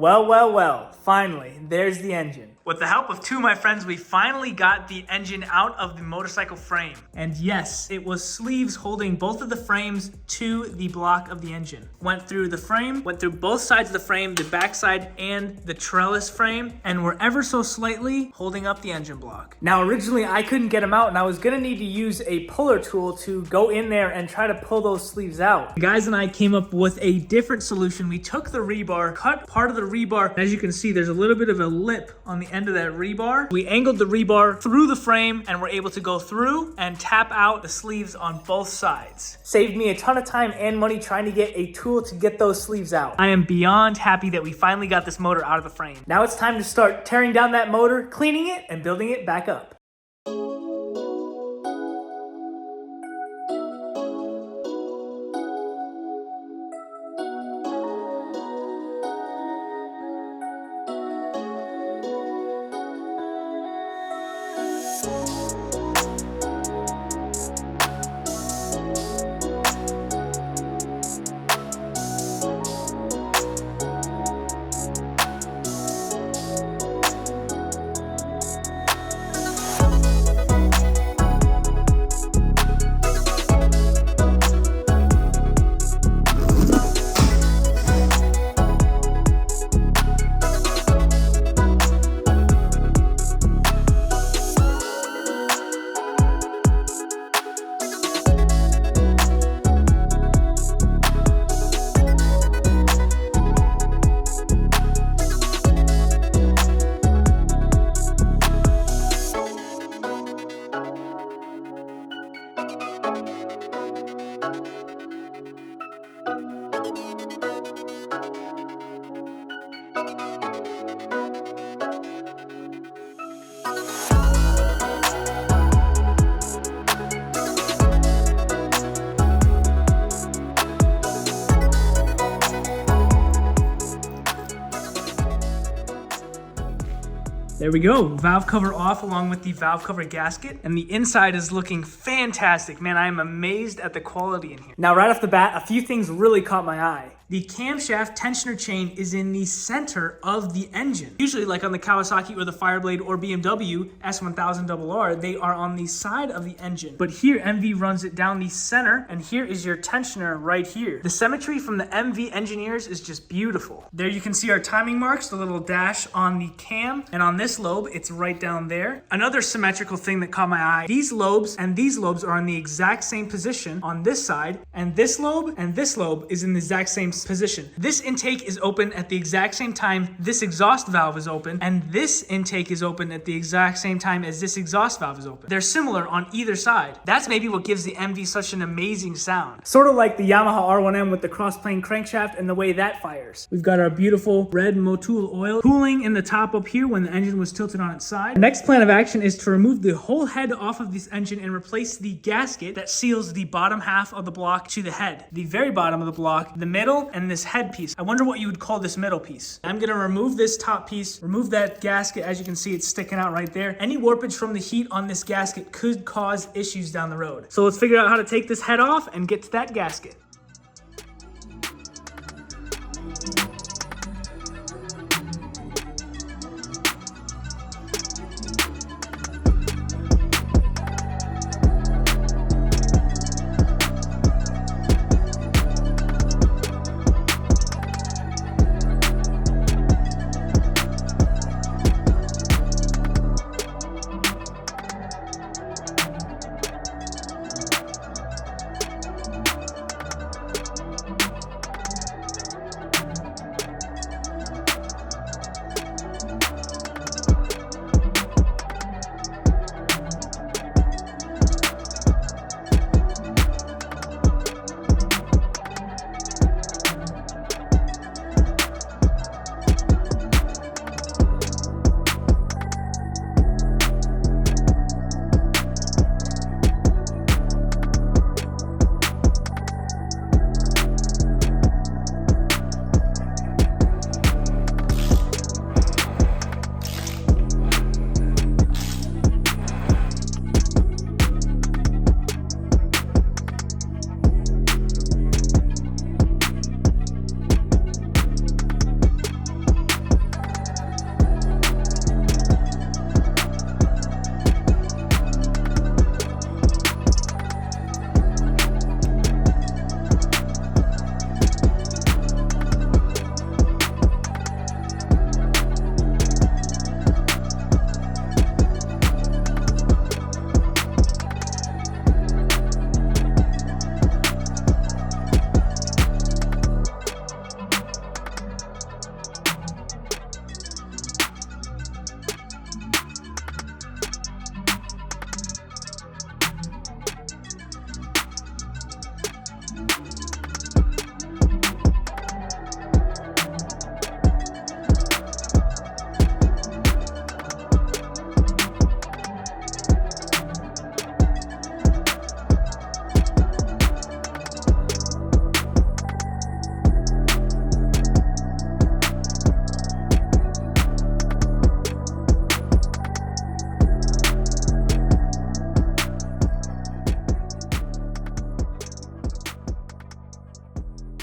Well, well, well, finally, there's the engine. With the help of two of my friends, we finally got the engine out of the motorcycle frame. And yes, it was sleeves holding both of the frames to the block of the engine. Went through the frame, went through both sides of the frame, the back side and the trellis frame, and were ever so slightly holding up the engine block. Now, originally I couldn't get them out and I was gonna need to use a puller tool to go in there and try to pull those sleeves out. The guys and I came up with a different solution. We took the rebar, cut part of the rebar, and as you can see, there's a little bit of a lip on the end of that rebar. We angled the rebar through the frame and were able to go through and tap out the sleeves on both sides. Saved me a ton of time and money trying to get a tool to get those sleeves out. I am beyond happy that we finally got this motor out of the frame. Now it's time to start tearing down that motor, cleaning it, and building it back up. There we go, valve cover off along with the valve cover gasket, and the inside is looking fantastic. Man, I am amazed at the quality in here. Now right off the bat, a few things really caught my eye. The camshaft tensioner chain is in the center of the engine. Usually like on the Kawasaki or the Fireblade or BMW S1000RR, they are on the side of the engine. But here MV runs it down the center, and here is your tensioner right here. The symmetry from the MV engineers is just beautiful. There you can see our timing marks, the little dash on the cam, and on this lobe, it's right down there. Another symmetrical thing that caught my eye, these lobes and these lobes are in the exact same position on this side, and this lobe is in the exact same position. This intake is open at the exact same time this exhaust valve is open, and this intake is open at the exact same time as this exhaust valve is open. They're similar on either side. That's maybe what gives the MV such an amazing sound. Sort of like the Yamaha R1M with the cross-plane crankshaft and the way that fires. We've got our beautiful red Motul oil cooling in the top up here when the engine was tilted on its side. The next plan of action is to remove the whole head off of this engine and replace the gasket that seals the bottom half of the block to the head. The very bottom of the block, the middle, and this head piece. I wonder what you would call this middle piece. I'm gonna remove this top piece, remove that gasket. As you can see, it's sticking out right there. Any warpage from the heat on this gasket could cause issues down the road. So let's figure out how to take this head off and get to that gasket.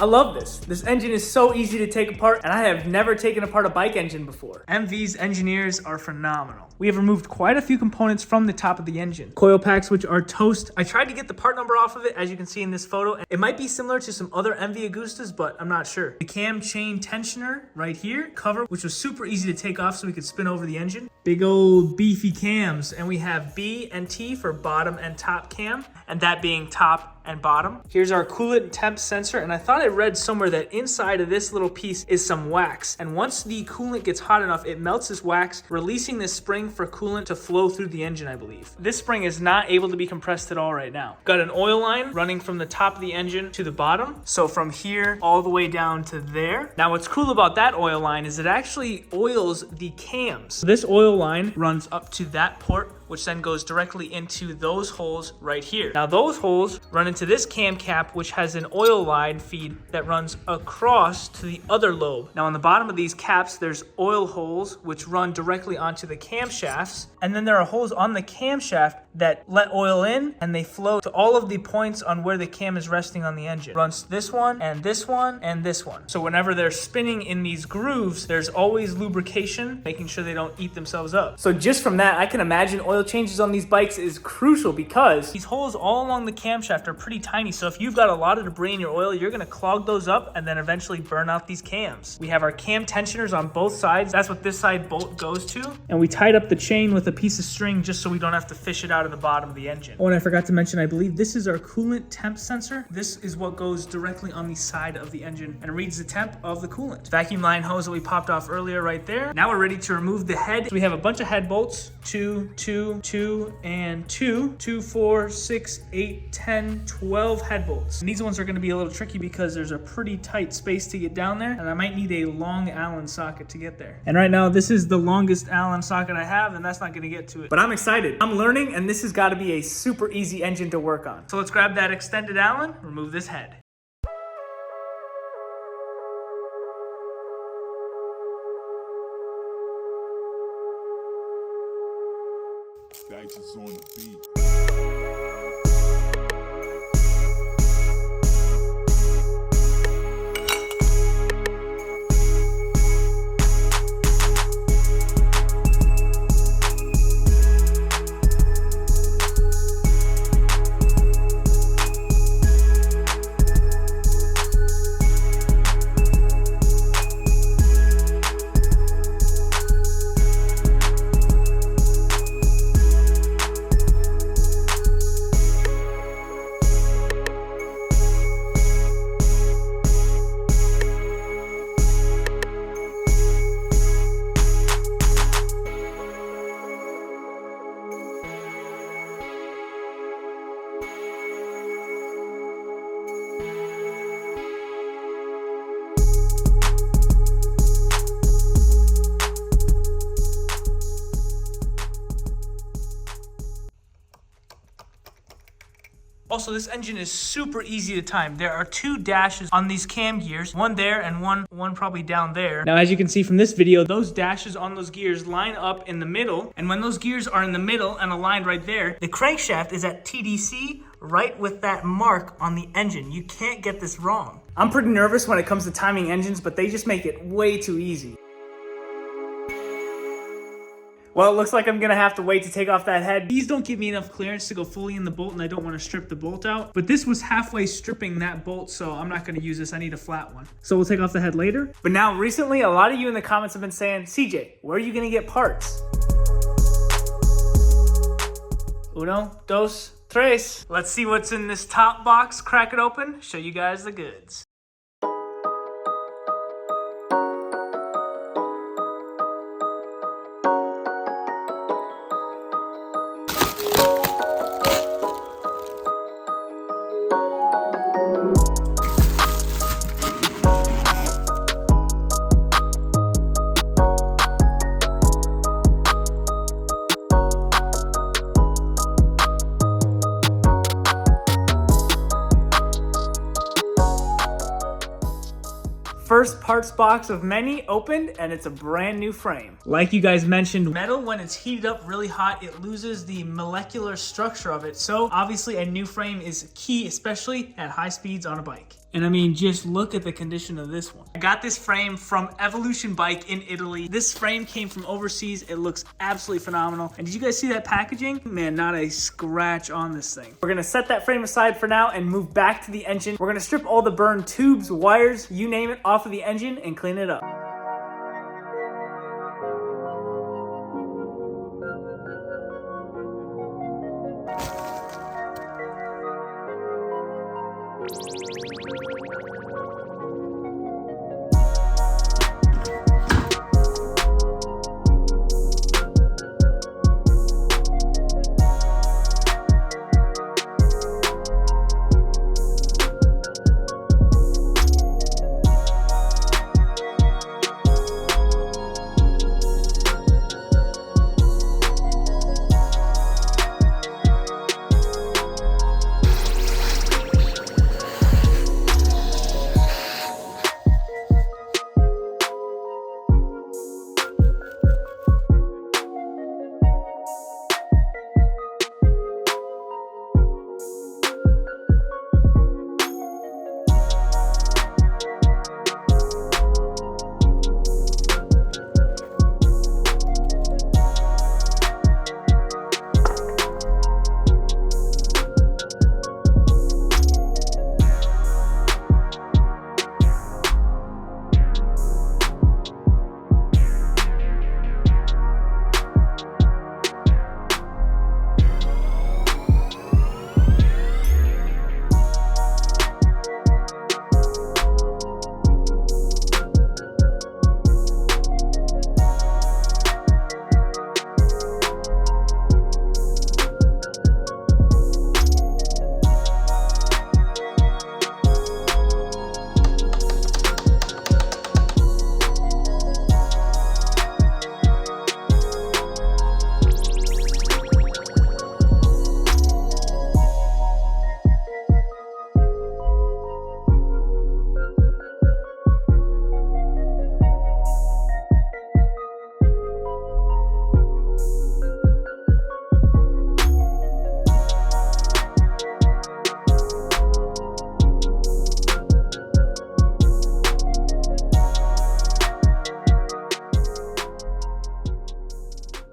I love this. This engine is so easy to take apart, and I have never taken apart a bike engine before. MV's engineers are phenomenal. We have removed quite a few components from the top of the engine. Coil packs, which are toast. I tried to get the part number off of it, as you can see in this photo. It might be similar to some other MV Agustas, but I'm not sure. The cam chain tensioner right here, cover, which was super easy to take off so we could spin over the engine. Big old beefy cams, and we have B and T for bottom and top cam, and that being top and bottom. Here's our coolant temp sensor, and I thought I read somewhere that inside of this little piece is some wax, and once the coolant gets hot enough, it melts this wax, releasing this spring for coolant to flow through the engine, I believe. This spring is not able to be compressed at all right now. Got an oil line running from the top of the engine to the bottom, so from here all the way down to there. Now what's cool about that oil line is it actually oils the cams. So this oil line runs up to that port, which then goes directly into those holes right here. Now those holes run into this cam cap, which has an oil line feed that runs across to the other lobe. Now on the bottom of these caps, there's oil holes which run directly onto the camshafts. And then there are holes on the camshaft that let oil in, and they flow to all of the points on where the cam is resting on the engine. Runs this one and this one and this one. So whenever they're spinning in these grooves, there's always lubrication, making sure they don't eat themselves up. So just from that, I can imagine oil changes on these bikes is crucial, because these holes all along the camshaft are pretty tiny. So if you've got a lot of debris in your oil, you're gonna clog those up and then eventually burn out these cams. We have our cam tensioners on both sides. That's what this side bolt goes to. And we tied up the chain with a piece of string just so we don't have to fish it out of the bottom of the engine. Oh, and I forgot to mention, I believe this is our coolant temp sensor. This is what goes directly on the side of the engine and reads the temp of the coolant. Vacuum line hose that we popped off earlier right there. Now we're ready to remove the head. So we have a bunch of head bolts, 2, 2, 2, and 2, 2, 4, 6, 8, 10, 12 head bolts. And these ones are gonna be a little tricky because there's a pretty tight space to get down there, and I might need a long Allen socket to get there. And right now, this is the longest Allen socket I have, and that's not gonna get to it. But I'm excited. I'm learning, and this has gotta be a super easy engine to work on. So let's grab that extended Allen, remove this head. Dice is on the beat. Also, this engine is super easy to time. There are 2 dashes on these cam gears, one there and one probably down there. Now, as you can see from this video, those dashes on those gears line up in the middle. And when those gears are in the middle and aligned right there, the crankshaft is at TDC right with that mark on the engine. You can't get this wrong. I'm pretty nervous when it comes to timing engines, but they just make it way too easy. Well, it looks like I'm gonna have to wait to take off that head. These don't give me enough clearance to go fully in the bolt, and I don't want to strip the bolt out. But this was halfway stripping that bolt, so I'm not gonna use this. I need a flat one. So we'll take off the head later. But now, recently, a lot of you in the comments have been saying, CJ, where are you gonna get parts? Uno, dos, tres. Let's see what's in this top box. Crack it open, show you guys the goods. First parts box of many opened, and it's a brand new frame. Like you guys mentioned, metal, when it's heated up really hot, it loses the molecular structure of it. So obviously a new frame is key, especially at high speeds on a bike. And I mean, just look at the condition of this one. I got this frame from Evolution Bike in Italy. This frame came from overseas. It looks absolutely phenomenal. And did you guys see that packaging? Man, not a scratch on this thing. We're gonna set that frame aside for now and move back to the engine. We're gonna strip all the burned tubes, wires, you name it, off of the engine and clean it up.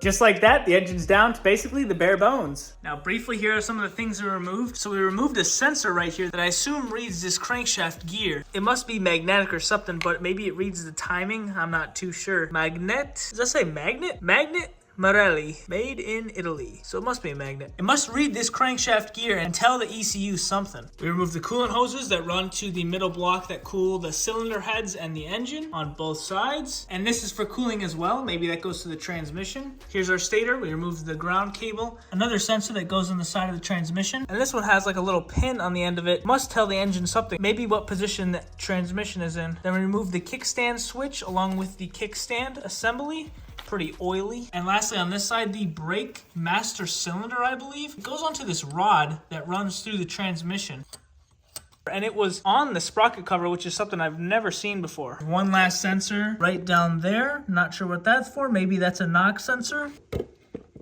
Just like that, the engine's down to basically the bare bones. Now briefly, here are some of the things we removed. So we removed a sensor right here that I assume reads this crankshaft gear. It must be magnetic or something, but maybe it reads the timing. I'm not too sure. Magnet, does that say magnet? Magnet? Marelli, made in Italy. So it must be a magnet. It must read this crankshaft gear and tell the ECU something. We removed the coolant hoses that run to the middle block that cool the cylinder heads and the engine on both sides. And this is for cooling as well. Maybe that goes to the transmission. Here's our stator. We removed the ground cable. Another sensor that goes on the side of the transmission. And this one has like a little pin on the end of it. Must tell the engine something. Maybe what position the transmission is in. Then we removed the kickstand switch along with the kickstand assembly. Pretty oily. And lastly, on this side, the brake master cylinder, I believe, it goes onto this rod that runs through the transmission. And it was on the sprocket cover, which is something I've never seen before. One last sensor right down there. Not sure what that's for. Maybe that's a knock sensor.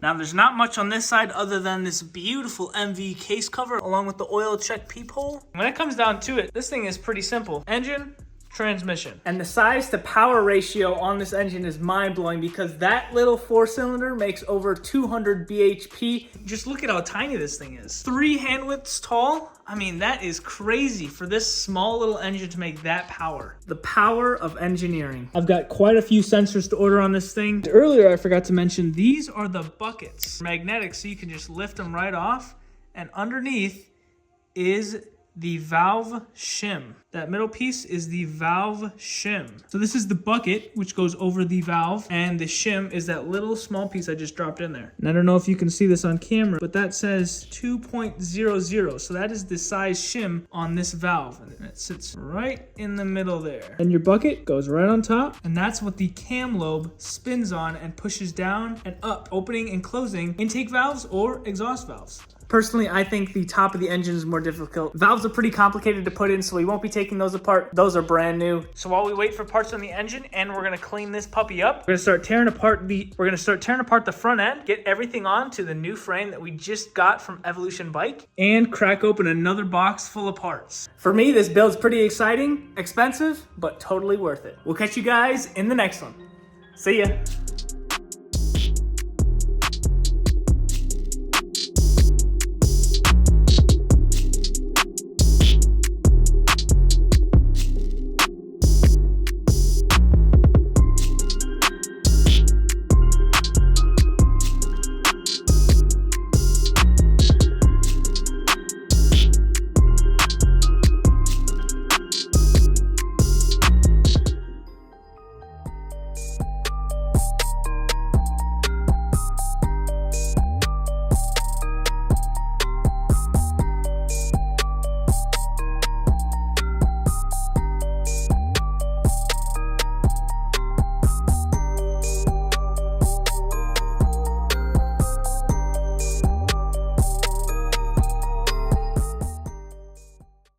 Now, there's not much on this side other than this beautiful MV case cover along with the oil check peephole. When it comes down to it, this thing is pretty simple. Engine, transmission. And the size to power ratio on this engine is mind-blowing because that little 4-cylinder makes over 200 bhp. Just look at how tiny this thing is. 3 hand widths tall. I mean, that is crazy for this small little engine to make that power. The power of engineering. I've got quite a few sensors to order on this thing. Earlier, I forgot to mention, these are the buckets. Magnetic, so you can just lift them right off. And underneath is the valve shim. That middle piece is the valve shim. So this is the bucket, which goes over the valve, and the shim is that little small piece I just dropped in there. And I don't know if you can see this on camera, but that says 2.00. So that is the size shim on this valve. And it sits right in the middle there. And your bucket goes right on top, and that's what the cam lobe spins on and pushes down and up, opening and closing intake valves or exhaust valves. Personally, I think the top of the engine is more difficult. Valves are pretty complicated to put in, so we won't be taking those apart. Those are brand new. So while we wait for parts on the engine and we're gonna clean this puppy up, we're gonna start tearing apart the front end, get everything on to the new frame that we just got from Evolution Bike, and crack open another box full of parts. For me, this build's pretty exciting, expensive, but totally worth it. We'll catch you guys in the next one. See ya.